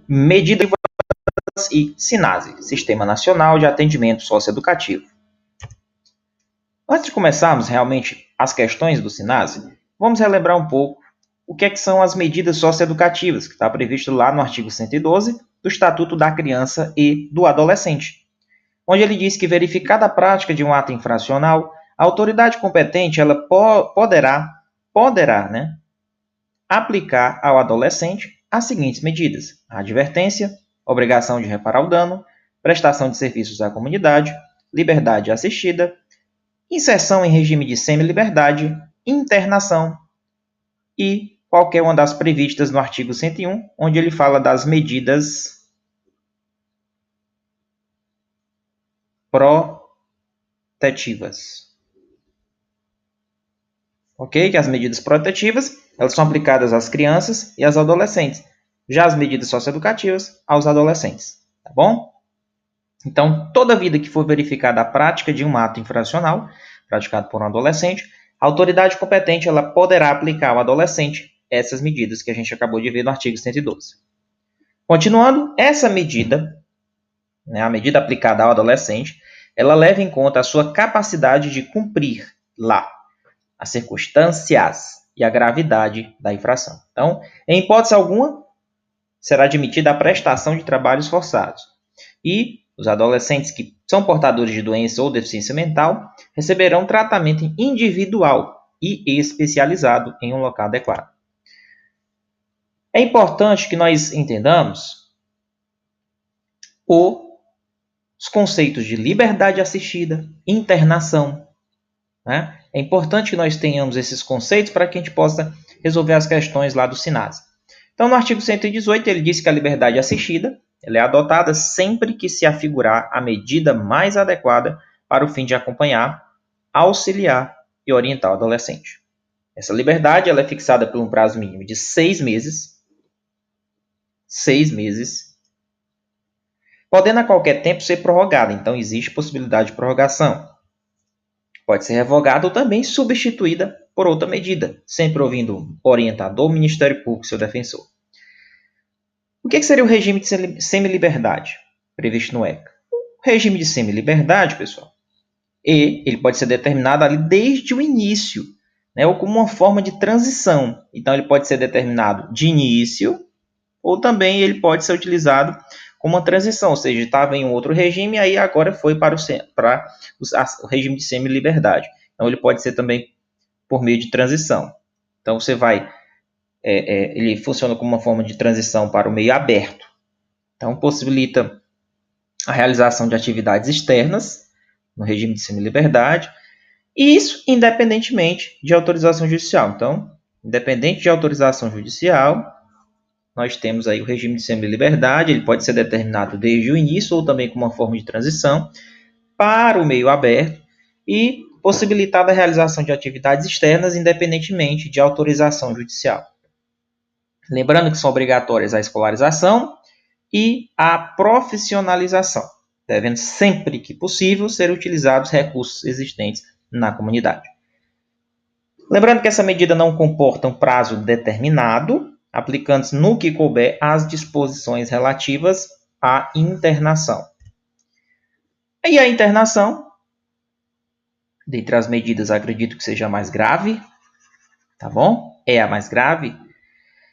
medidas e SINASE, Sistema Nacional de Atendimento Socioeducativo. Antes de começarmos realmente as questões do SINASE, vamos relembrar um pouco o que são as medidas socioeducativas, que está previsto lá no artigo 112 do Estatuto da Criança e do Adolescente, onde ele diz que, verificada a prática de um ato infracional, a autoridade competente ela poderá aplicar ao adolescente as seguintes medidas: a advertência, obrigação de reparar o dano, prestação de serviços à comunidade, liberdade assistida, inserção em regime de semi-liberdade, internação e qualquer uma das previstas no artigo 101, onde ele fala das medidas protetivas. Ok? Que as medidas protetivas elas são aplicadas às crianças e às adolescentes. Já as medidas socioeducativas aos adolescentes. Tá bom? Então, toda vida que for verificada a prática de um ato infracional praticado por um adolescente, a autoridade competente ela poderá aplicar ao adolescente essas medidas que a gente acabou de ver no artigo 112. Continuando, essa medida, a medida aplicada ao adolescente, ela leva em conta a sua capacidade de cumprir lá as circunstâncias e a gravidade da infração. Então, em hipótese alguma, será admitida a prestação de trabalhos forçados. E os adolescentes que são portadores de doença ou deficiência mental receberão tratamento individual e especializado em um local adequado. É importante que nós entendamos os conceitos de liberdade assistida, internação. Né? É importante que nós tenhamos esses conceitos para que a gente possa resolver as questões lá do SINASE. Então, no artigo 118, ele diz que a liberdade assistida ela é adotada sempre que se afigurar a medida mais adequada para o fim de acompanhar, auxiliar e orientar o adolescente. Essa liberdade ela é fixada por um prazo mínimo de 6 meses. 6 meses. Podendo a qualquer tempo ser prorrogada. Então, existe possibilidade de prorrogação. Pode ser revogada ou também substituída por outra medida, sempre ouvindo o orientador, o Ministério Público e seu defensor. O que seria o regime de semi-liberdade previsto no ECA? O regime de semi-liberdade, pessoal, ele pode ser determinado ali desde o início, ou como uma forma de transição. Então, ele pode ser determinado de início ou também ele pode ser utilizado como uma transição, ou seja, estava em um outro regime e aí agora foi para o regime de semi-liberdade. Então, ele pode ser também por meio de transição. Então, você vai... ele funciona como uma forma de transição para o meio aberto. Então, possibilita a realização de atividades externas no regime de semi-liberdade, e isso independentemente de autorização judicial. Então, independente de autorização judicial, nós temos aí o regime de semi-liberdade, ele pode ser determinado desde o início ou também como uma forma de transição para o meio aberto e possibilitada a realização de atividades externas independentemente de autorização judicial. Lembrando que são obrigatórias a escolarização e a profissionalização, devendo sempre que possível ser utilizados recursos existentes na comunidade. Lembrando que essa medida não comporta um prazo determinado, aplicando-se no que couber as disposições relativas à internação. E a internação, dentre as medidas, acredito que seja a mais grave, tá bom? É a mais grave.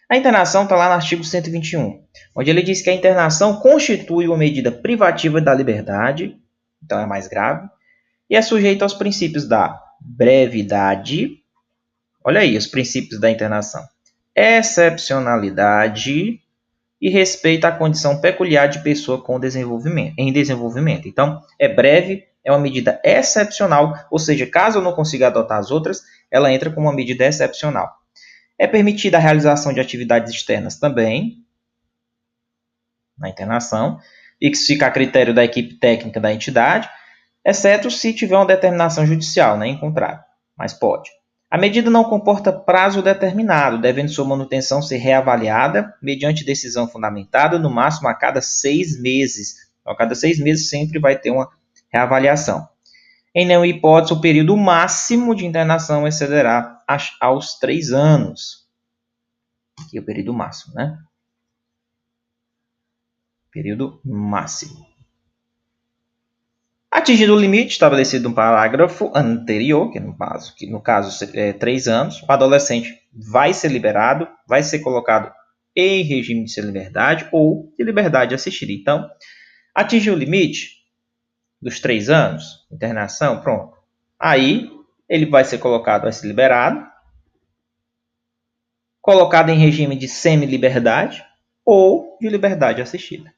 A internação está lá no artigo 121, onde ele diz que a internação constitui uma medida privativa da liberdade, então é mais grave, e é sujeita aos princípios da brevidade, olha aí os princípios da internação, excepcionalidade e respeito à condição peculiar de pessoa em desenvolvimento. Então, é breve, é uma medida excepcional, ou seja, caso eu não consiga adotar as outras, ela entra como uma medida excepcional. É permitida a realização de atividades externas também, na internação, e que fica a critério da equipe técnica da entidade, exceto se tiver uma determinação judicial, em contrário, mas pode. A medida não comporta prazo determinado, devendo sua manutenção ser reavaliada mediante decisão fundamentada, no máximo a cada 6 meses. Então, a cada 6 meses sempre vai ter uma reavaliação. Em nenhuma hipótese, o período máximo de internação excederá aos 3 anos. Aqui é o período máximo, Período máximo. Atingido o limite estabelecido no parágrafo anterior, que no caso é 3 anos, o adolescente vai ser liberado, vai ser colocado em regime de semiliberdade ou de liberdade assistida. Então, atingiu o limite dos 3 anos, internação, pronto. Aí, ele vai ser colocado, vai ser liberado, colocado em regime de semiliberdade ou de liberdade assistida.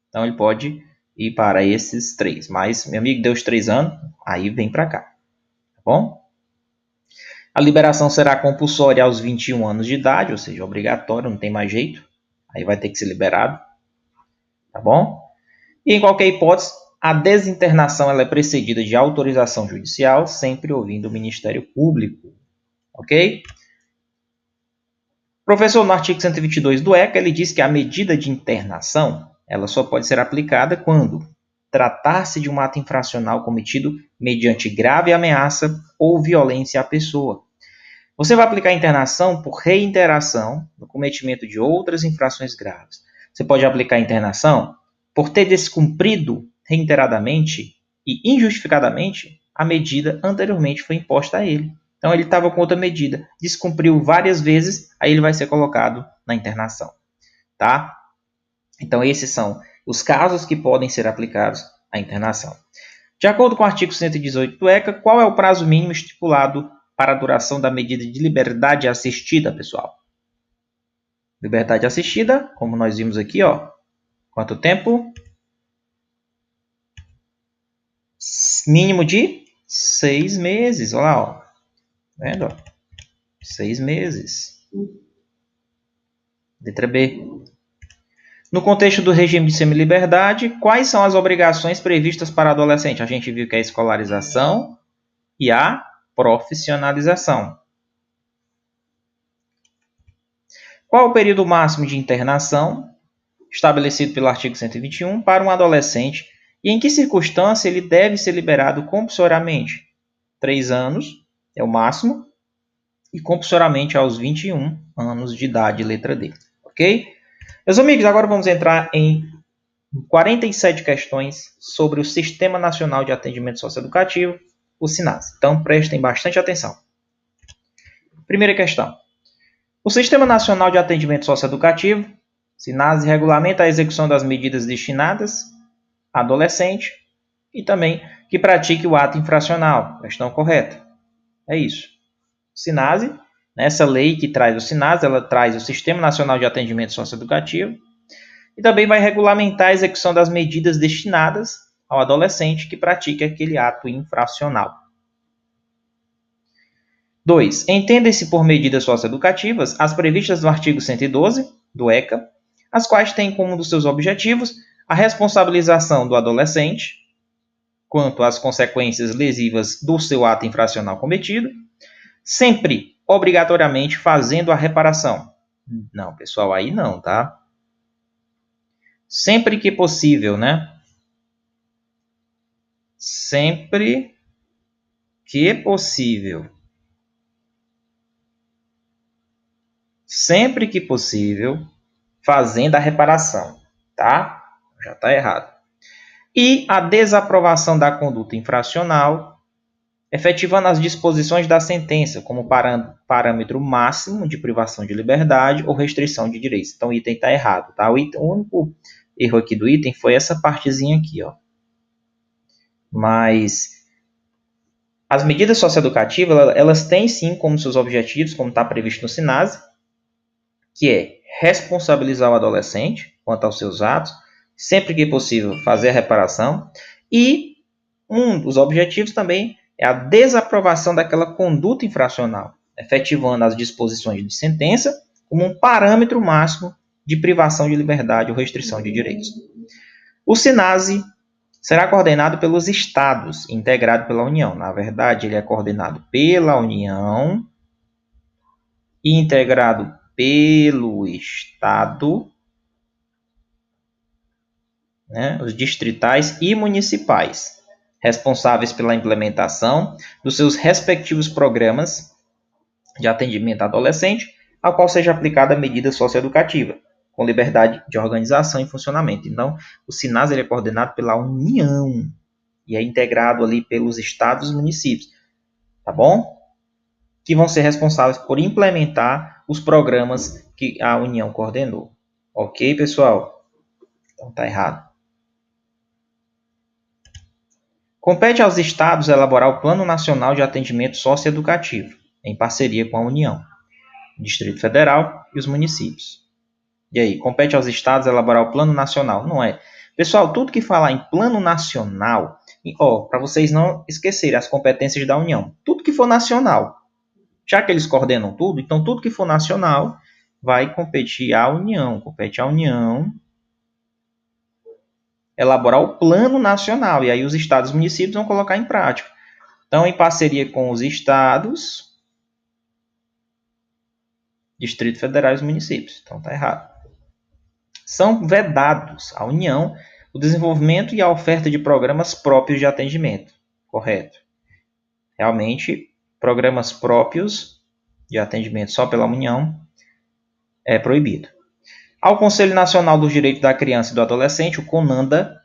Então, ele pode ir para esses 3. Mas, meu amigo, deu os 3 anos, aí vem para cá. Tá bom? A liberação será compulsória aos 21 anos de idade, ou seja, obrigatório, não tem mais jeito. Aí vai ter que ser liberado. Tá bom? E, em qualquer hipótese, a desinternação ela é precedida de autorização judicial, sempre ouvindo o Ministério Público. Ok? Professor, no artigo 122 do ECA, ele diz que a medida de internação ela só pode ser aplicada quando tratar-se de um ato infracional cometido mediante grave ameaça ou violência à pessoa. Você vai aplicar a internação por reiteração no cometimento de outras infrações graves. Você pode aplicar a internação por ter descumprido reiteradamente e injustificadamente a medida anteriormente foi imposta a ele. Então, ele estava com outra medida, descumpriu várias vezes, aí ele vai ser colocado na internação. Tá? Então, esses são os casos que podem ser aplicados à internação. De acordo com o artigo 118 do ECA, qual é o prazo mínimo estipulado para a duração da medida de liberdade assistida, pessoal? Liberdade assistida, como nós vimos aqui, ó. Quanto tempo? Mínimo de 6 meses. Olha lá, ó. Vendo? 6 meses. Letra B. No contexto do regime de semiliberdade, quais são as obrigações previstas para adolescente? A gente viu que é a escolarização e a profissionalização. Qual o período máximo de internação estabelecido pelo artigo 121 para um adolescente e em que circunstância ele deve ser liberado compulsoriamente? 3 anos é o máximo e compulsoriamente aos 21 anos de idade, letra D. Ok? Meus amigos, agora vamos entrar em 47 questões sobre o Sistema Nacional de Atendimento Socioeducativo, o SINASE. Então, prestem bastante atenção. Primeira questão. O Sistema Nacional de Atendimento Socioeducativo, SINASE, regulamenta a execução das medidas destinadas a adolescente e também que pratique o ato infracional. Questão correta. É isso. O SINASE, nessa lei que traz o SINASE, ela traz o Sistema Nacional de Atendimento Socioeducativo e também vai regulamentar a execução das medidas destinadas ao adolescente que pratique aquele ato infracional. 2. Entendem-se por medidas socioeducativas as previstas no artigo 112 do ECA, as quais têm como um dos seus objetivos a responsabilização do adolescente quanto às consequências lesivas do seu ato infracional cometido, sempre obrigatoriamente fazendo a reparação. Não, pessoal, aí não, tá? Sempre que possível, né? Sempre que possível. Sempre que possível, fazendo a reparação, tá? Já está errado. E a desaprovação da conduta infracional, efetivando as disposições da sentença como parâmetro máximo de privação de liberdade ou restrição de direitos. Então, o item está errado, tá? O único erro aqui do item foi essa partezinha aqui, ó. Mas as medidas socioeducativas, elas têm sim como seus objetivos, como está previsto no SINASE, que é responsabilizar o adolescente quanto aos seus atos, sempre que possível fazer a reparação, e um dos objetivos também é a desaprovação daquela conduta infracional, efetivando as disposições de sentença como um parâmetro máximo de privação de liberdade ou restrição de direitos. O SINASE será coordenado pelos estados, integrado pela União. Na verdade, ele é coordenado pela União e integrado pelo Estado, né, os distritais e municipais, responsáveis pela implementação dos seus respectivos programas de atendimento adolescente, ao qual seja aplicada a medida socioeducativa. com liberdade de organização e funcionamento. Então, o SINAS ele é coordenado pela União e é integrado ali pelos estados e municípios, tá bom? Que vão ser responsáveis por implementar os programas que a União coordenou. Ok, pessoal? Então, tá errado. Compete aos estados elaborar o Plano Nacional de Atendimento Socioeducativo, em parceria com a União, o Distrito Federal e os municípios. E aí, compete aos estados elaborar o Plano Nacional? Não é. Pessoal, tudo que falar em Plano Nacional, para vocês não esquecerem as competências da União, tudo que for nacional, já que eles coordenam tudo, então tudo que for nacional vai competir à União, compete à União elaborar o Plano Nacional, e aí os estados e municípios vão colocar em prática. Então, em parceria com os estados, Distrito Federal e os municípios. Então, está errado. São vedados à União o desenvolvimento e a oferta de programas próprios de atendimento. Correto. Realmente, programas próprios de atendimento só pela União é proibido. Ao Conselho Nacional dos Direitos da Criança e do Adolescente, o CONANDA,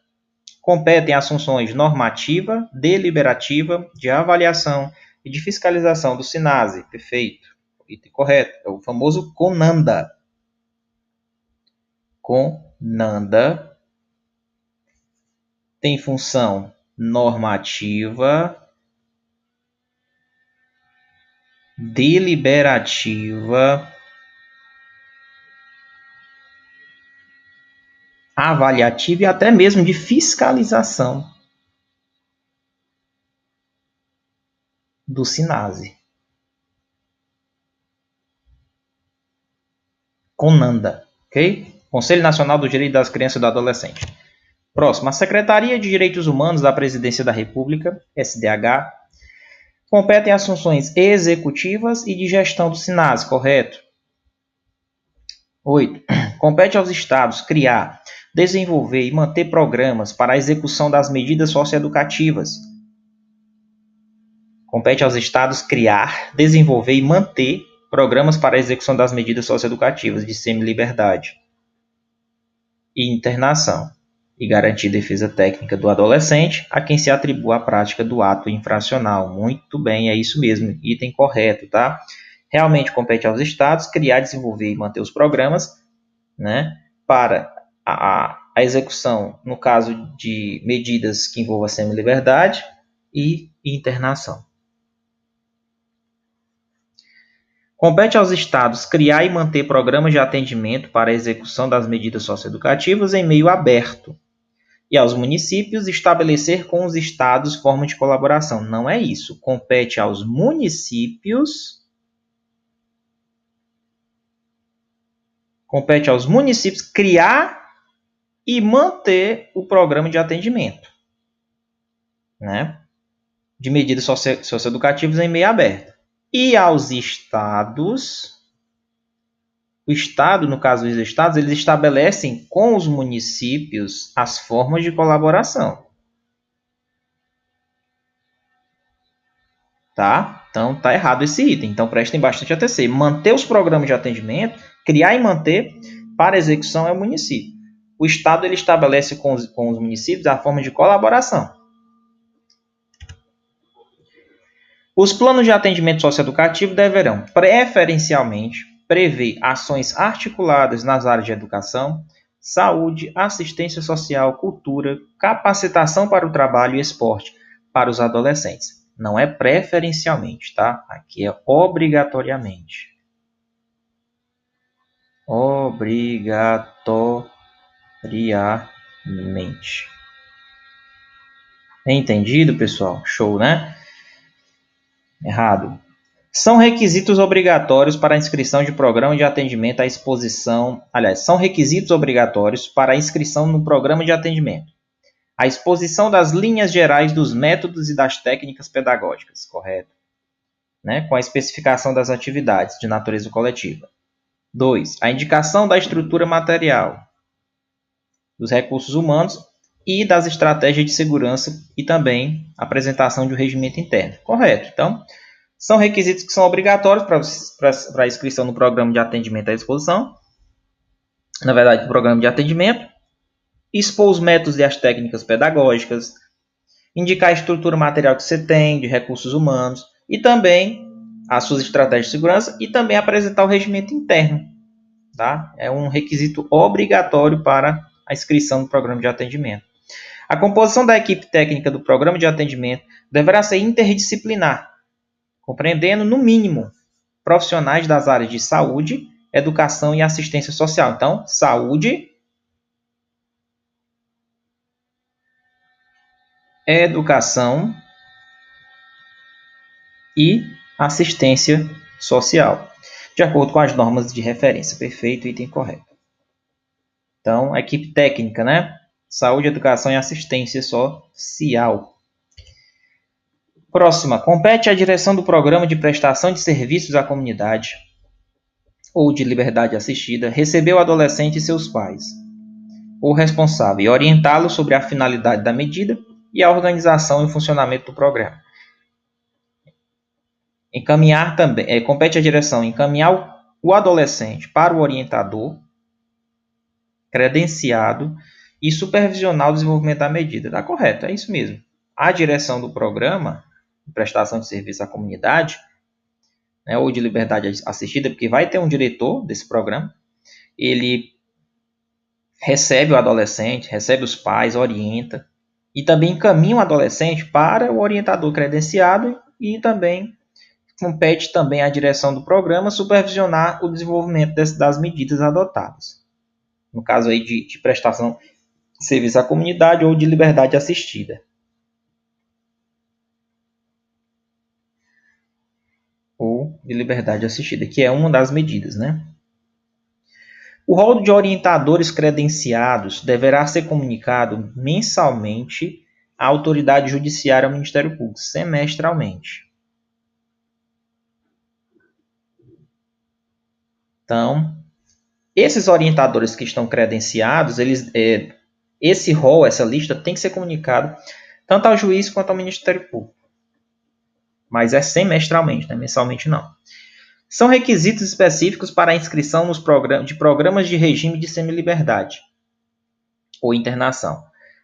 competem as funções normativa, deliberativa, de avaliação e de fiscalização do SINASE. Perfeito. Correto. É o famoso CONANDA. CONANDA tem função normativa, deliberativa, avaliativa e até mesmo de fiscalização do SINASE. CONANDA, ok? Conselho Nacional do Direito das Crianças e do Adolescente. Próximo, a Secretaria de Direitos Humanos da Presidência da República, SDH, competem as funções executivas e de gestão do SINASE, correto? 8. Compete aos estados criar, desenvolver e manter programas para a execução das medidas socioeducativas. Compete aos estados criar, desenvolver e manter programas para a execução das medidas socioeducativas de semi-liberdade e internação e garantir defesa técnica do adolescente a quem se atribua a prática do ato infracional. Muito bem, é isso mesmo, item correto, tá? Realmente compete aos estados criar, desenvolver e manter os programas, né, para a execução, no caso de medidas que envolvam a semi-liberdade e internação. Compete aos estados criar e manter programas de atendimento para a execução das medidas socioeducativas em meio aberto. E aos municípios estabelecer com os estados forma de colaboração. Não é isso. Compete aos municípios criar e manter o programa de atendimento, né, de medidas socioeducativas em meio aberto. E aos estados, o estado, no caso dos estados, eles estabelecem com os municípios as formas de colaboração. Tá? Então, tá errado esse item. Então, prestem bastante atenção. Manter os programas de atendimento, criar e manter para execução é o município. O estado ele estabelece com os municípios a forma de colaboração. Os planos de atendimento socioeducativo deverão, preferencialmente, prever ações articuladas nas áreas de educação, saúde, assistência social, cultura, capacitação para o trabalho e esporte para os adolescentes. Não é preferencialmente, tá? Aqui é obrigatoriamente. Obrigatoriamente. Entendido, pessoal? Show, né? Errado. São requisitos obrigatórios para a inscrição de programa de atendimento à exposição. Aliás, são requisitos obrigatórios para a inscrição no programa de atendimento. A exposição das linhas gerais dos métodos e das técnicas pedagógicas, correto? Né? Com a especificação das atividades de natureza coletiva. 2. A indicação da estrutura material, dos recursos humanos e das estratégias de segurança e também a apresentação de um regimento interno. Correto. Então, são requisitos que são obrigatórios para a inscrição no programa de atendimento à exposição. na verdade, do programa de atendimento, expor os métodos e as técnicas pedagógicas, indicar a estrutura material que você tem, de recursos humanos, e também as suas estratégias de segurança, e também apresentar o regimento interno. Tá? É um requisito obrigatório para a inscrição no programa de atendimento. A composição da equipe técnica do programa de atendimento deverá ser interdisciplinar, compreendendo, no mínimo, profissionais das áreas de saúde, educação e assistência social. Então, saúde, educação e assistência social, de acordo com as normas de referência. Perfeito, item correto. Então, a equipe técnica, né? Saúde, educação e assistência social. Próxima. Compete à direção do programa de prestação de serviços à comunidade ou de liberdade assistida receber o adolescente e seus pais, ou responsável, e orientá-lo sobre a finalidade da medida e a organização e o funcionamento do programa. Encaminhar também, compete à direção encaminhar o adolescente para o orientador credenciado e supervisionar o desenvolvimento da medida. Está correto, é isso mesmo. A direção do programa de prestação de serviço à comunidade, né, ou de liberdade assistida, porque vai ter um diretor desse programa, ele recebe o adolescente, recebe os pais, orienta, e também encaminha o adolescente para o orientador credenciado e também compete também à direção do programa supervisionar o desenvolvimento das medidas adotadas. No caso aí de prestação de serviço à comunidade ou de liberdade assistida. Ou de liberdade assistida, que é uma das medidas, né? O rol de orientadores credenciados deverá ser comunicado mensalmente à autoridade judiciária ao Ministério Público, semestralmente. Então, esses orientadores que estão credenciados, esse rol, essa lista, tem que ser comunicado tanto ao juiz quanto ao Ministério Público. Mas é semestralmente, né? Mensalmente não. São requisitos específicos para a inscrição nos programas de regime de semiliberdade ou internação.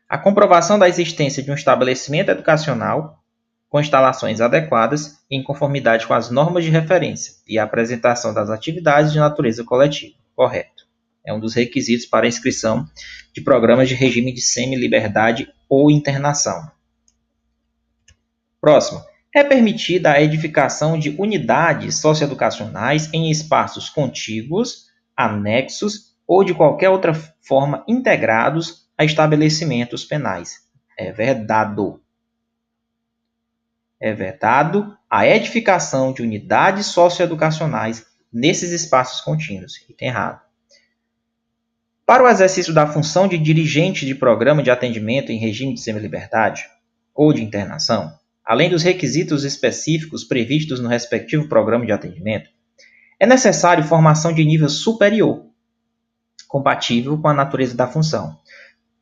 A comprovação da existência de um estabelecimento educacional com instalações adequadas em conformidade com as normas de referência e a apresentação das atividades de natureza coletiva. Correto. É um dos requisitos para a inscrição de programas de regime de semiliberdade ou internação. Próximo. É permitida a edificação de unidades socioeducacionais em espaços contíguos, anexos ou de qualquer outra forma integrados a estabelecimentos penais. É vedado. É vedado a edificação de unidades socioeducacionais nesses espaços contínuos. Item errado. Para o exercício da função de dirigente de programa de atendimento em regime de semiliberdade ou de internação, além dos requisitos específicos previstos no respectivo programa de atendimento, é necessário formação de nível superior, compatível com a natureza da função,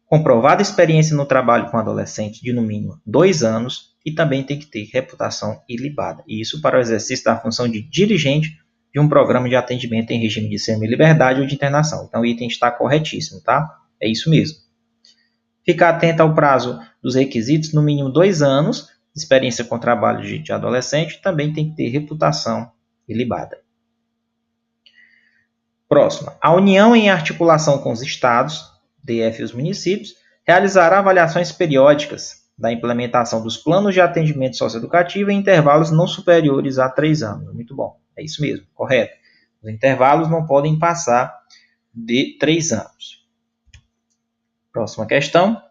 comprovada experiência no trabalho com adolescente de no mínimo 2 anos e também tem que ter reputação ilibada. E isso para o exercício da função de dirigente de um programa de atendimento em regime de semiliberdade ou de internação. Então o item está corretíssimo, tá? É isso mesmo. Ficar atento ao prazo dos requisitos, no mínimo 2 anos, experiência com trabalho de adolescente, também tem que ter reputação ilibada. Próxima. A União, em articulação com os estados, DF e os municípios, realizará avaliações periódicas da implementação dos planos de atendimento socioeducativo em intervalos não superiores a 3 anos. Muito bom. É isso mesmo, correto. Os intervalos não podem passar de 3 anos. Próxima questão.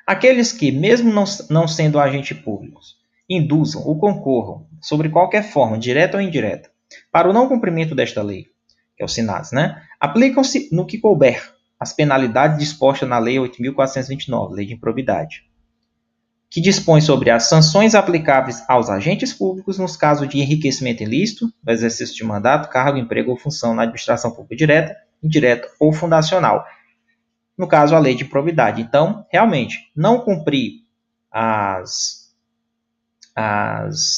Aqueles que, mesmo não sendo agentes públicos, induzam ou concorram, sobre qualquer forma, direta ou indireta, para o não cumprimento desta lei, que é o SINAS, né? Aplicam-se no que couber as penalidades dispostas na Lei 8.429, Lei de Improbidade, que dispõe sobre as sanções aplicáveis aos agentes públicos nos casos de enriquecimento ilícito, do exercício de mandato, cargo, emprego ou função na administração pública direta, indireta ou fundacional. No caso, a lei de improbidade. Então, realmente, não cumprir as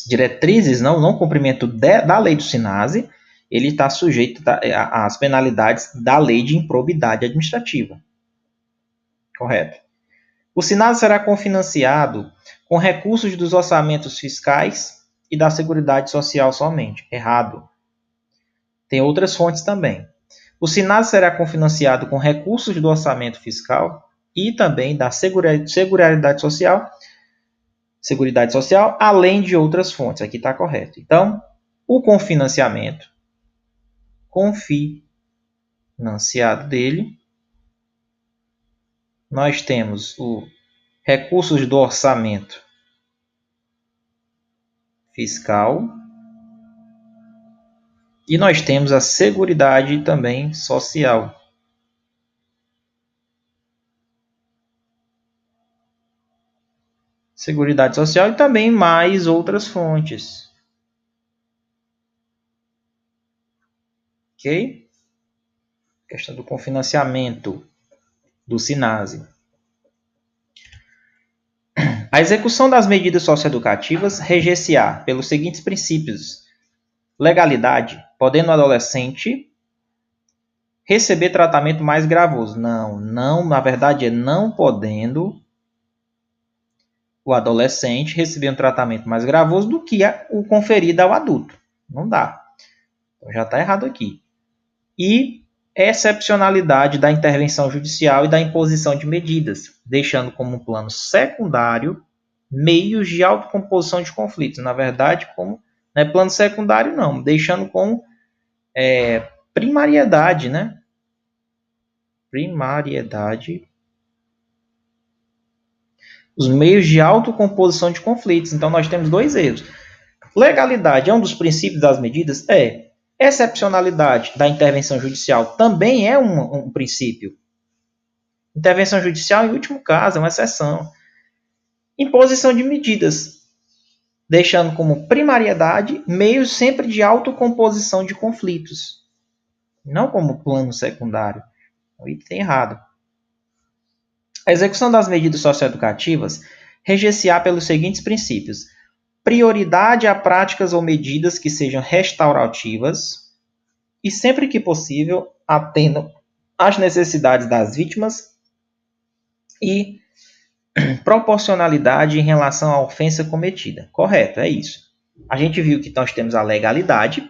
diretrizes, não cumprimento da lei do SINASE, ele está sujeito às penalidades da Lei de Improbidade Administrativa. Correto. O SINASE será cofinanciado com recursos dos orçamentos fiscais e da Seguridade Social somente. Errado. Tem outras fontes também. O SINASE será cofinanciado com recursos do orçamento fiscal e também da Seguridade Social, além de outras fontes. Aqui está correto. Então, o cofinanciamento dele, nós temos os recursos do orçamento fiscal e nós temos a Seguridade também Social. Seguridade Social e também mais outras fontes. Ok? Questão do cofinanciamento do SINASE. A execução das medidas socioeducativas reger-se-á pelos seguintes princípios. Legalidade, podendo o adolescente receber tratamento mais gravoso. Não, na verdade é não podendo o adolescente receber um tratamento mais gravoso do que o conferido ao adulto. Não dá. Então já está errado aqui. E excepcionalidade da intervenção judicial e da imposição de medidas, deixando como plano secundário meios de autocomposição de conflitos. Na verdade, como não é plano secundário, não, deixando como primariedade, né? Primariedade. Os meios de autocomposição de conflitos. Então, nós temos dois erros. Legalidade é um dos princípios das medidas? É. Excepcionalidade da intervenção judicial também é um princípio. Intervenção judicial, em último caso, é uma exceção. Imposição de medidas, deixando como primariedade meios sempre de autocomposição de conflitos, não como plano secundário. O item tem errado. A execução das medidas socioeducativas reger-se-á pelos seguintes princípios. Prioridade a práticas ou medidas que sejam restaurativas e, sempre que possível, atendam às necessidades das vítimas e proporcionalidade em relação à ofensa cometida. Correto, é isso. A gente viu que nós temos a legalidade,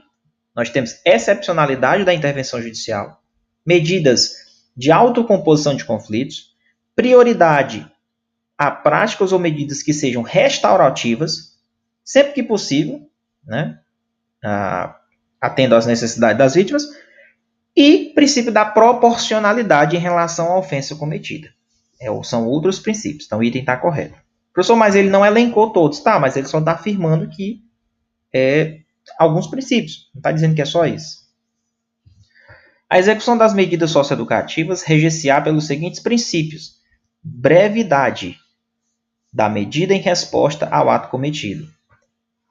nós temos excepcionalidade da intervenção judicial, medidas de autocomposição de conflitos, prioridade a práticas ou medidas que sejam restaurativas, sempre que possível, né, atendo às necessidades das vítimas, e princípio da proporcionalidade em relação à ofensa cometida. São outros princípios, então o item está correto. Professor, mas ele não elencou todos. Tá, mas ele só está afirmando que alguns princípios, não está dizendo que é só isso. A execução das medidas socioeducativas reger-se-á pelos seguintes princípios. Brevidade da medida em resposta ao ato cometido.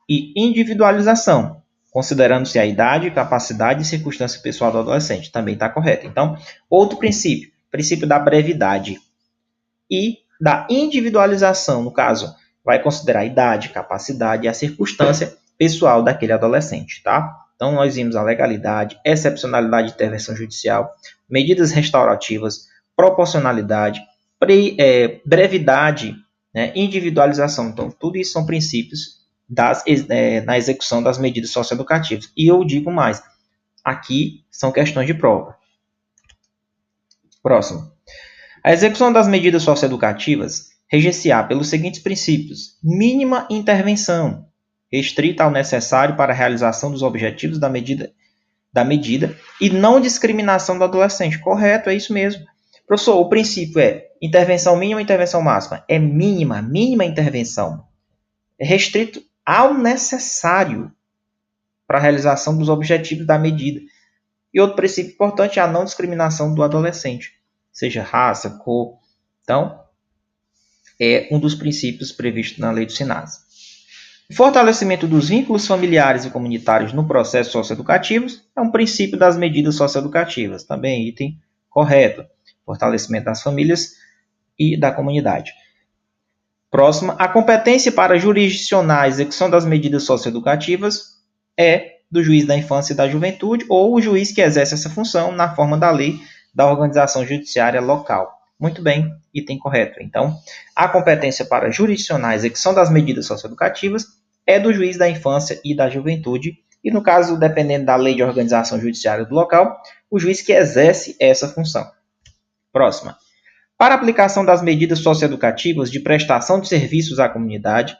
E individualização, considerando-se a idade, capacidade e circunstância pessoal do adolescente. Também está correto. Então, outro princípio, princípio da brevidade e da individualização, no caso, vai considerar a idade, capacidade e a circunstância pessoal daquele adolescente, tá? Então, nós vimos a legalidade, excepcionalidade de intervenção judicial, medidas restaurativas, proporcionalidade, brevidade, né, individualização. Então, tudo isso são princípios na execução das medidas socioeducativas. E eu digo mais, aqui são questões de prova. Próximo. A execução das medidas socioeducativas reger-se-á pelos seguintes princípios. Mínima intervenção, restrita ao necessário para a realização dos objetivos da medida e não discriminação do adolescente. Correto, é isso mesmo. Professor, o princípio é intervenção mínima e intervenção máxima. É mínima intervenção. É restrito ao necessário para a realização dos objetivos da medida. E outro princípio importante é a não discriminação do adolescente, seja raça, cor. Então, é um dos princípios previstos na lei do SINASE. O fortalecimento dos vínculos familiares e comunitários no processo socioeducativo é um princípio das medidas socioeducativas. Também item correto. Fortalecimento das famílias e da comunidade. Próxima, a competência para jurisdicionar a execução das medidas socioeducativas é do juiz da infância e da juventude ou o juiz que exerce essa função na forma da lei da organização judiciária local. Muito bem, item correto. Então, a competência para jurisdicionar a execução das medidas socioeducativas é do juiz da infância e da juventude, e no caso, dependendo da lei de organização judiciária do local, o juiz que exerce essa função. Próxima. Para aplicação das medidas socioeducativas de prestação de serviços à comunidade,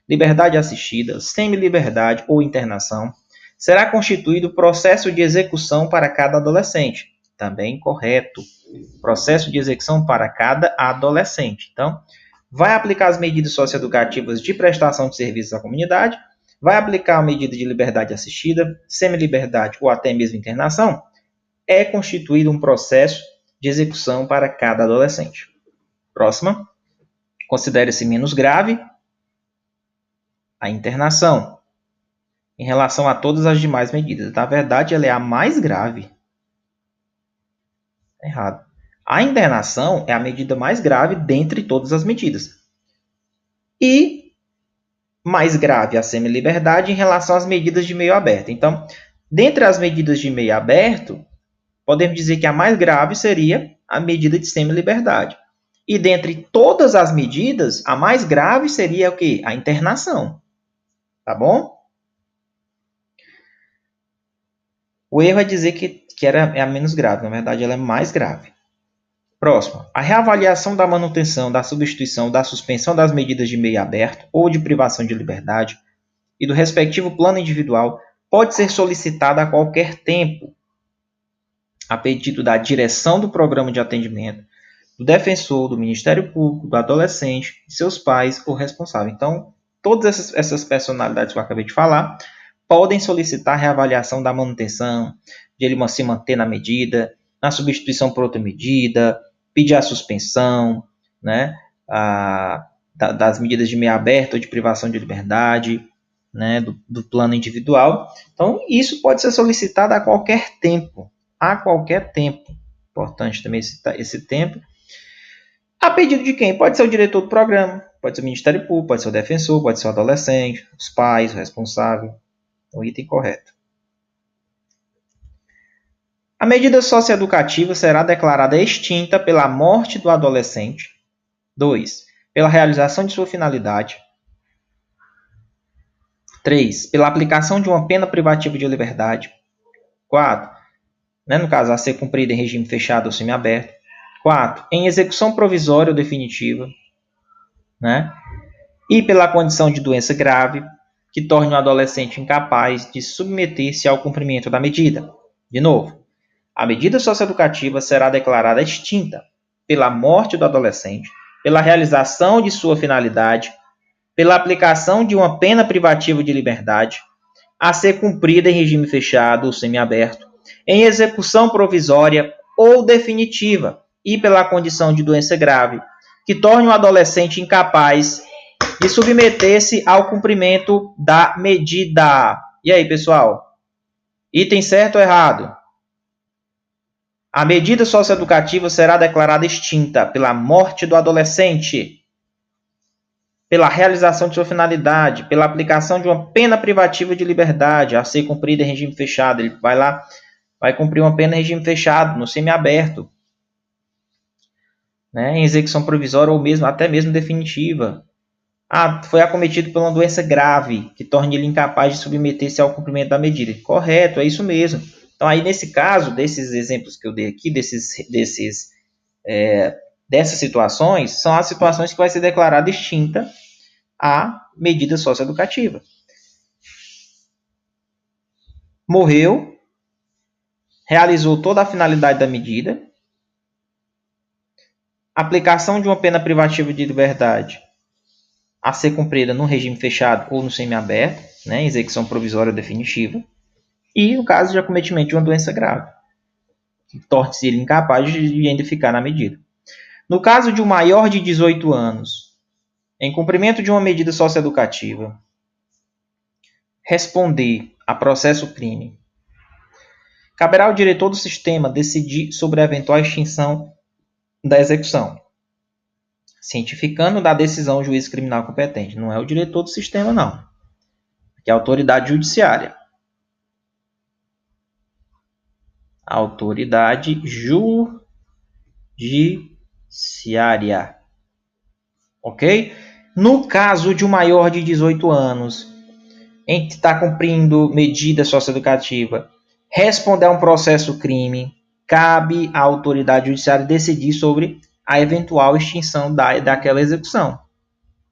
liberdade assistida, semi-liberdade ou internação, será constituído processo de execução para cada adolescente. Também correto. Processo de execução para cada adolescente. Então, vai aplicar as medidas socioeducativas de prestação de serviços à comunidade, vai aplicar a medida de liberdade assistida, semi-liberdade ou até mesmo internação, é constituído um processo de execução para cada adolescente. Próxima. Considere-se menos grave a internação em relação a todas as demais medidas. Na verdade, ela é a mais grave. Errado. A internação é a medida mais grave dentre todas as medidas. E mais grave a semi-liberdade em relação às medidas de meio aberto. Então, dentre as medidas de meio aberto, podemos dizer que a mais grave seria a medida de semi-liberdade. E dentre todas as medidas, a mais grave seria o quê? A internação. Tá bom? O erro é dizer que é a menos grave. Na verdade, ela é mais grave. Próximo. A reavaliação da manutenção, da substituição, da suspensão das medidas de meio aberto ou de privação de liberdade e do respectivo plano individual pode ser solicitada a qualquer tempo, a pedido da direção do programa de atendimento, do defensor, do Ministério Público, do adolescente, de seus pais ou responsável. Então, todas essas personalidades que eu acabei de falar podem solicitar a reavaliação da manutenção, de ele se manter na medida, na substituição por outra medida, pedir a suspensão, né, das medidas de meio aberto ou de privação de liberdade, né, do plano individual. Então, isso pode ser solicitado a qualquer tempo. A qualquer tempo. Importante também esse tempo. A pedido de quem? Pode ser o diretor do programa, pode ser o Ministério Público, pode ser o defensor, pode ser o adolescente, os pais, o responsável. O item correto. A medida socioeducativa será declarada extinta pela morte do adolescente. 2. Pela realização de sua finalidade. 3. Pela aplicação de uma pena privativa de liberdade. 4. No caso, a ser cumprida em regime fechado ou semiaberto. 4. Em execução provisória ou definitiva. E pela condição de doença grave, que torne o adolescente incapaz de submeter-se ao cumprimento da medida. De novo. A medida socioeducativa será declarada extinta pela morte do adolescente, pela realização de sua finalidade, pela aplicação de uma pena privativa de liberdade, a ser cumprida em regime fechado ou semiaberto, em execução provisória ou definitiva, e pela condição de doença grave, que torne o adolescente incapaz de submeter-se ao cumprimento da medida. E aí, pessoal? Item certo ou errado? A medida socioeducativa será declarada extinta pela morte do adolescente, pela realização de sua finalidade, pela aplicação de uma pena privativa de liberdade a ser cumprida em regime fechado. Ele vai lá, vai cumprir uma pena em regime fechado, no semiaberto, em execução provisória ou mesmo até mesmo definitiva. Foi acometido por uma doença grave que torne ele incapaz de submeter-se ao cumprimento da medida. Correto, é isso mesmo. Então, aí nesse caso, desses exemplos que eu dei aqui, dessas situações, são as situações que vai ser declarada extinta a medida socioeducativa. Morreu, realizou toda a finalidade da medida, aplicação de uma pena privativa de liberdade a ser cumprida no regime fechado ou no semiaberto, em execução provisória ou definitiva, e no caso de acometimento de uma doença grave, que torne-se ele incapaz de ainda ficar na medida. No caso de um maior de 18 anos, em cumprimento de uma medida socioeducativa, responder a processo crime, caberá ao diretor do sistema decidir sobre a eventual extinção da execução, cientificando da decisão o juiz criminal competente. Não é o diretor do sistema, não, que é a autoridade judiciária. Autoridade judiciária. Ok? No caso de um maior de 18 anos, em que está cumprindo medida socioeducativa, responder a um processo crime, cabe à autoridade judiciária decidir sobre a eventual extinção daquela execução.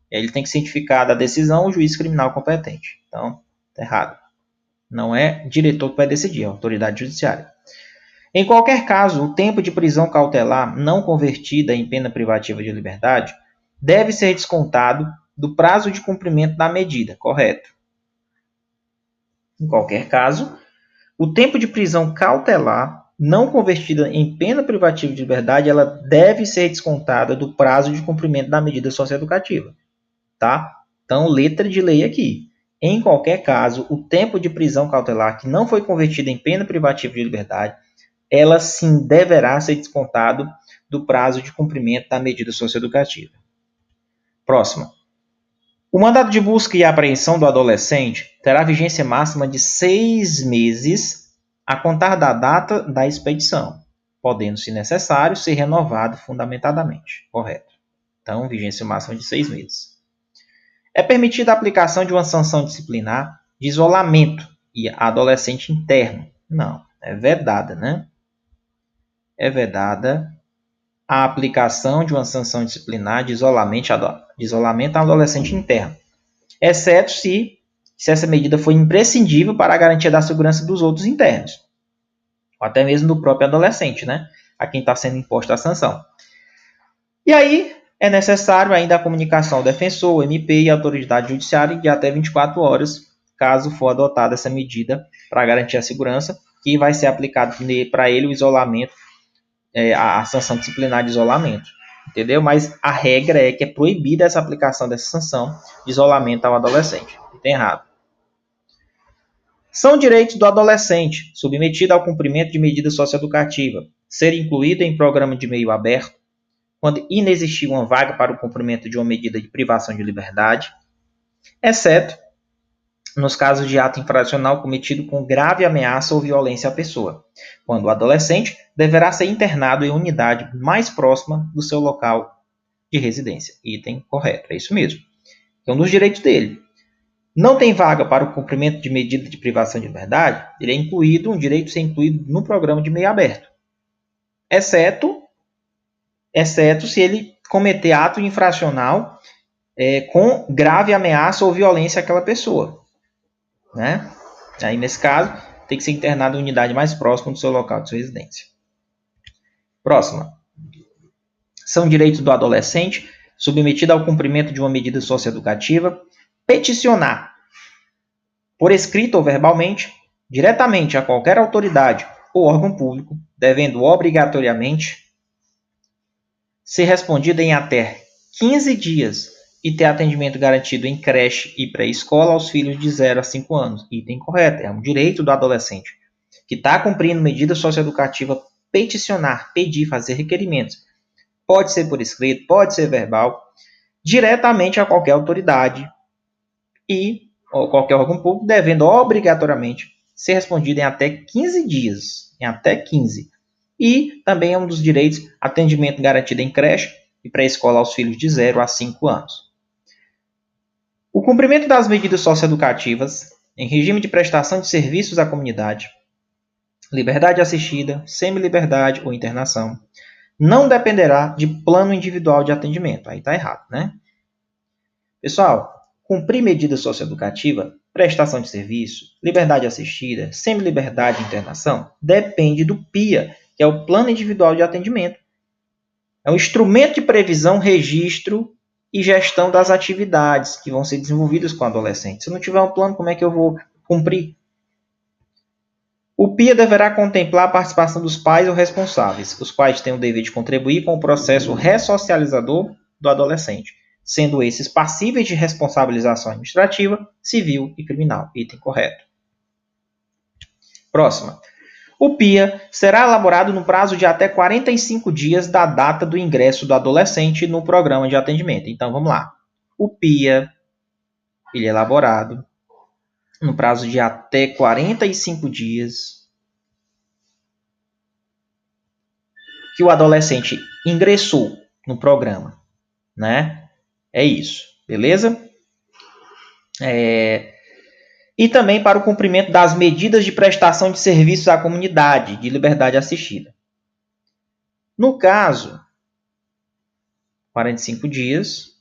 Ele tem que cientificar da decisão o juiz criminal competente. Então, está errado. Não é diretor que vai decidir, é a autoridade judiciária. Em qualquer caso, o tempo de prisão cautelar não convertida em pena privativa de liberdade deve ser descontado do prazo de cumprimento da medida, correto? Em qualquer caso, o tempo de prisão cautelar não convertida em pena privativa de liberdade, ela deve ser descontada do prazo de cumprimento da medida socioeducativa, tá? Então, letra de lei aqui. Em qualquer caso, o tempo de prisão cautelar que não foi convertido em pena privativa de liberdade, ela sim deverá ser descontado do prazo de cumprimento da medida socioeducativa. Próxima. O mandado de busca e apreensão do adolescente terá vigência máxima de 6 meses a contar da data da expedição, podendo, se necessário, ser renovado fundamentadamente. Correto. Então, vigência máxima de 6 meses. É permitida a aplicação de uma sanção disciplinar de isolamento e adolescente interno. Não, é vedada, né? É vedada a aplicação de uma sanção disciplinar de isolamento a adolescente interno, exceto se essa medida for imprescindível para a garantia da segurança dos outros internos, ou até mesmo do próprio adolescente, né? A quem está sendo imposta a sanção. E aí é necessário ainda a comunicação ao defensor, ao MP e à autoridade judiciária de até 24 horas, caso for adotada essa medida para garantir a segurança, que vai ser aplicado para ele o isolamento, a sanção disciplinar de isolamento, entendeu? Mas a regra é que é proibida essa aplicação dessa sanção de isolamento ao adolescente. Tem errado. São direitos do adolescente, submetido ao cumprimento de medida socioeducativa, ser incluído em programa de meio aberto, quando inexistir uma vaga para o cumprimento de uma medida de privação de liberdade, exceto nos casos de ato infracional cometido com grave ameaça ou violência à pessoa, quando o adolescente deverá ser internado em unidade mais próxima do seu local de residência. Item correto, é isso mesmo. É um dos direitos dele. Não tem vaga para o cumprimento de medida de privação de liberdade, ele é incluído, um direito a ser incluído no programa de meio aberto, exceto se ele cometer ato infracional com grave ameaça ou violência àquela pessoa, né? Aí, nesse caso, tem que ser internado em unidade mais próxima do seu local de sua residência. Próxima. São direitos do adolescente, submetido ao cumprimento de uma medida socioeducativa, peticionar, por escrito ou verbalmente, diretamente a qualquer autoridade ou órgão público, devendo obrigatoriamente ser respondido em até 15 dias e ter atendimento garantido em creche e pré-escola aos filhos de 0 a 5 anos. Item correto, é um direito do adolescente que está cumprindo medida socioeducativa peticionar, pedir, fazer requerimentos. Pode ser por escrito, pode ser verbal, diretamente a qualquer autoridade ou qualquer órgão público, devendo obrigatoriamente ser respondido em até 15 dias. Em até 15. E também é um dos direitos atendimento garantido em creche e pré-escola aos filhos de 0 a 5 anos. O cumprimento das medidas socioeducativas em regime de prestação de serviços à comunidade, liberdade assistida, semi-liberdade ou internação, não dependerá de plano individual de atendimento. Aí está errado, né? Pessoal, cumprir medida socioeducativa, prestação de serviço, liberdade assistida, semi-liberdade e internação, depende do PIA, que é o Plano Individual de Atendimento. É um instrumento de previsão, registro e gestão das atividades que vão ser desenvolvidas com o adolescente. Se eu não tiver um plano, como é que eu vou cumprir? O PIA deverá contemplar a participação dos pais ou responsáveis. Os pais têm o dever de contribuir com o processo ressocializador do adolescente, sendo esses passíveis de responsabilização administrativa, civil e criminal. Item correto. Próxima. O PIA será elaborado no prazo de até 45 dias da data do ingresso do adolescente no programa de atendimento. Então, vamos lá. O PIA ele é elaborado no prazo de até 45 dias que o adolescente ingressou no programa, né? É isso, beleza? E também para o cumprimento das medidas de prestação de serviços à comunidade de liberdade assistida. No caso, 45 dias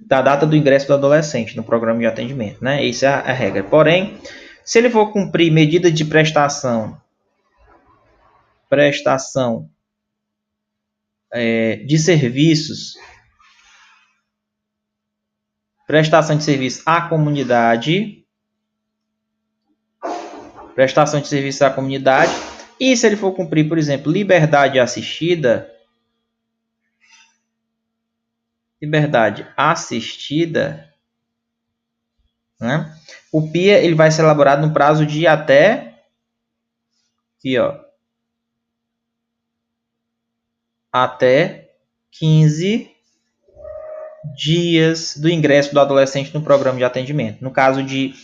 da data do ingresso do adolescente no programa de atendimento, né? Essa é a regra. Porém, se ele for cumprir medida de prestação de serviços, prestação de serviço à comunidade, e se ele for cumprir, por exemplo, liberdade assistida, né? O PIA ele vai ser elaborado no prazo de até até 15 dias do ingresso do adolescente no programa de atendimento. No caso de,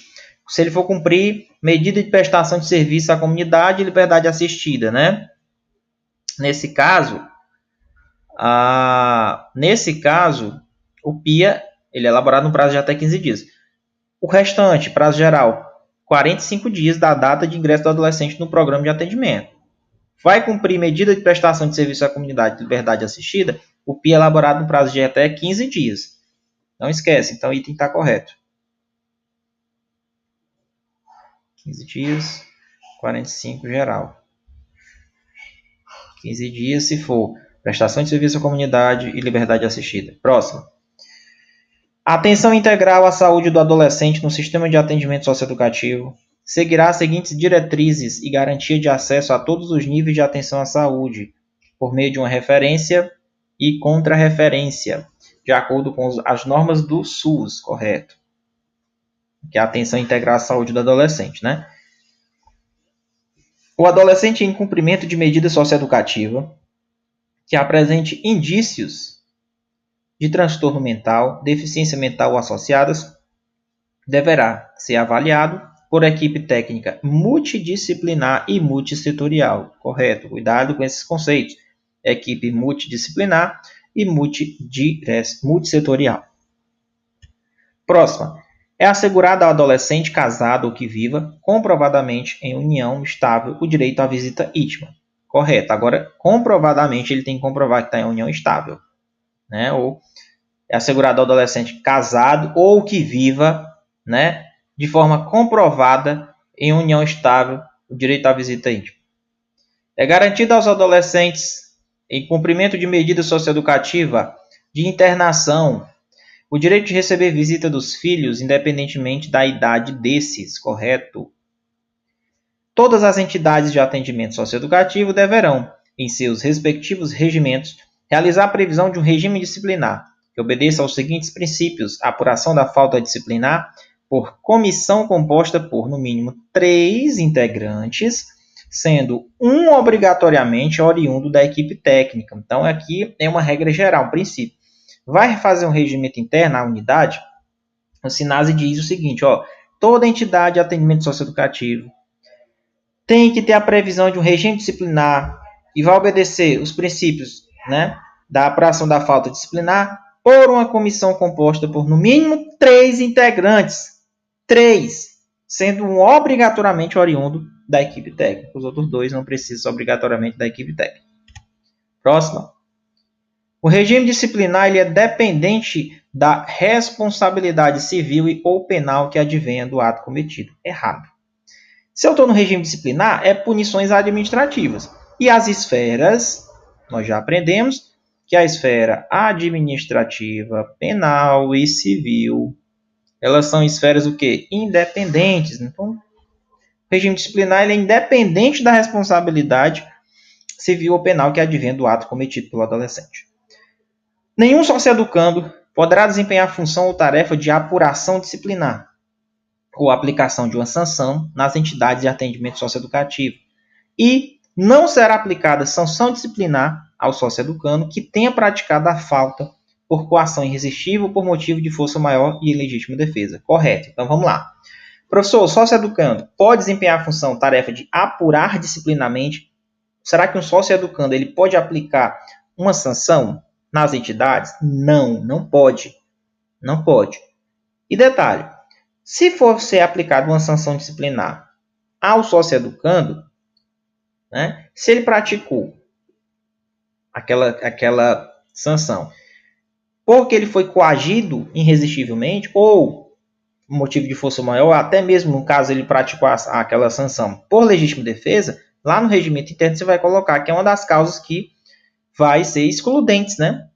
se ele for cumprir medida de prestação de serviço à comunidade e liberdade assistida, né? Nesse caso, o PIA ele é elaborado no prazo de até 15 dias. O restante, prazo geral, 45 dias da data de ingresso do adolescente no programa de atendimento. Vai cumprir medida de prestação de serviço à comunidade de liberdade assistida, o PIA é elaborado no prazo de até 15 dias. Não esquece, então o item está correto. 15 dias, 45 geral. 15 dias se for prestação de serviço à comunidade e liberdade assistida. Próximo. Atenção integral à saúde do adolescente no sistema de atendimento socioeducativo. Seguirá as seguintes diretrizes e garantia de acesso a todos os níveis de atenção à saúde, por meio de uma referência e contra-referência, de acordo com as normas do SUS, correto? Que é a atenção integral à saúde do adolescente, né? O adolescente em cumprimento de medida socioeducativa que apresente indícios de transtorno mental, deficiência mental ou associadas, deverá ser avaliado por equipe técnica multidisciplinar e multissetorial. Correto? Cuidado com esses conceitos. Equipe multidisciplinar e multissetorial. Próxima. É assegurado ao adolescente casado ou que viva, comprovadamente em união estável, o direito à visita íntima. Correto. Agora, comprovadamente, ele tem que comprovar que está em união estável, né? Ou é assegurado ao adolescente casado ou que viva, né, de forma comprovada em união estável o direito à visita íntima. É garantido aos adolescentes, em cumprimento de medida socioeducativa de internação, o direito de receber visita dos filhos, independentemente da idade desses, correto? Todas as entidades de atendimento socioeducativo deverão, em seus respectivos regimentos, realizar a previsão de um regime disciplinar, que obedeça aos seguintes princípios: a apuração da falta disciplinar por comissão composta por, no mínimo, 3 integrantes, sendo um obrigatoriamente oriundo da equipe técnica. Então, aqui é uma regra geral, um princípio. Vai fazer um regimento interno à unidade, o SINASE diz o seguinte, toda entidade de atendimento socioeducativo tem que ter a previsão de um regime disciplinar e vai obedecer os princípios, né, da apuração da falta disciplinar por uma comissão composta por, no mínimo, 3 integrantes. 3, sendo um obrigatoriamente oriundo da equipe técnica. Os outros 2 não precisam obrigatoriamente da equipe técnica. Próxima. O regime disciplinar ele é dependente da responsabilidade civil e ou penal que advenha do ato cometido. Errado. Se eu estou no regime disciplinar, é punições administrativas. E as esferas, nós já aprendemos que a esfera administrativa, penal e civil, elas são esferas o quê? Independentes. Então, o regime disciplinar ele é independente da responsabilidade civil ou penal que advém do ato cometido pelo adolescente. Nenhum socioeducando poderá desempenhar função ou tarefa de apuração disciplinar ou aplicação de uma sanção nas entidades de atendimento socioeducativo. E não será aplicada sanção disciplinar ao socioeducando que tenha praticado a falta por coação irresistível ou por motivo de força maior e ilegítima defesa. Correto. Então, vamos lá. Professor, o socioeducando pode desempenhar a função, tarefa de apurar disciplinarmente Será que um sócio-educando ele pode aplicar uma sanção nas entidades? Não, não pode. Não pode. E detalhe, se for ser aplicada uma sanção disciplinar ao sócio-educando, né, se ele praticou aquela sanção porque ele foi coagido irresistivelmente ou motivo de força maior, até mesmo no caso ele praticou aquela sanção por legítima defesa, lá no regimento interno você vai colocar que é uma das causas que vai ser excludentes, né?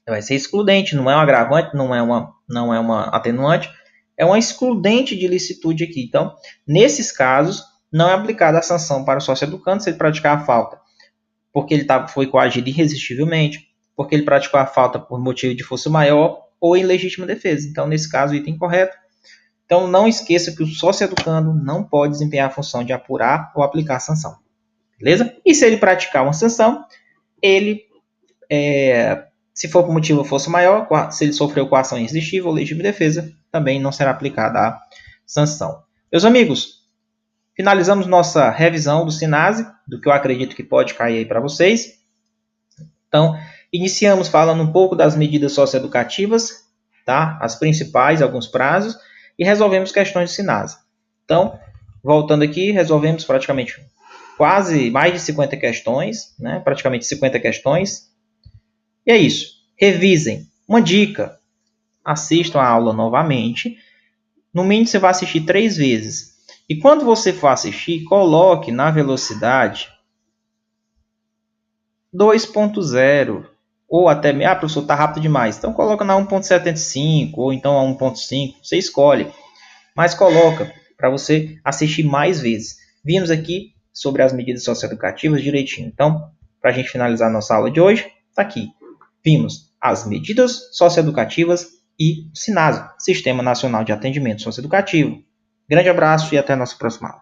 Vai ser excludente, não é um agravante, não é uma atenuante, é uma excludente de licitude aqui. Então, nesses casos, não é aplicada a sanção para o sócio-educando se ele praticar a falta porque ele foi coagido irresistivelmente, porque ele praticou a falta por motivo de força maior ou em legítima defesa. Então, nesse caso, o item correto. Então, não esqueça que o sócio-educando não pode desempenhar a função de apurar ou aplicar a sanção. Beleza? E se ele praticar uma sanção, ele, se for por motivo de força maior, se ele sofreu coação irresistível ou legítima defesa, também não será aplicada a sanção. Meus amigos, finalizamos nossa revisão do SINASE, do que eu acredito que pode cair aí para vocês. Então, iniciamos falando um pouco das medidas socioeducativas, tá? As principais, alguns prazos, e resolvemos questões do SINASE. Então, voltando aqui, resolvemos praticamente quase mais de 50 questões, né? Praticamente 50 questões. E é isso. Revisem. Uma dica, assistam a aula novamente. No mínimo, você vai assistir 3 vezes. E quando você for assistir, coloque na velocidade 2.0 ou até, professor, está rápido demais. Então coloca na 1.75 ou então a 1.5, você escolhe. Mas coloca para você assistir mais vezes. Vimos aqui sobre as medidas socioeducativas direitinho. Então, para a gente finalizar nossa aula de hoje, está aqui. Vimos as medidas socioeducativas e o SINASE, Sistema Nacional de Atendimento Socioeducativo. Grande abraço e até a nossa próxima aula.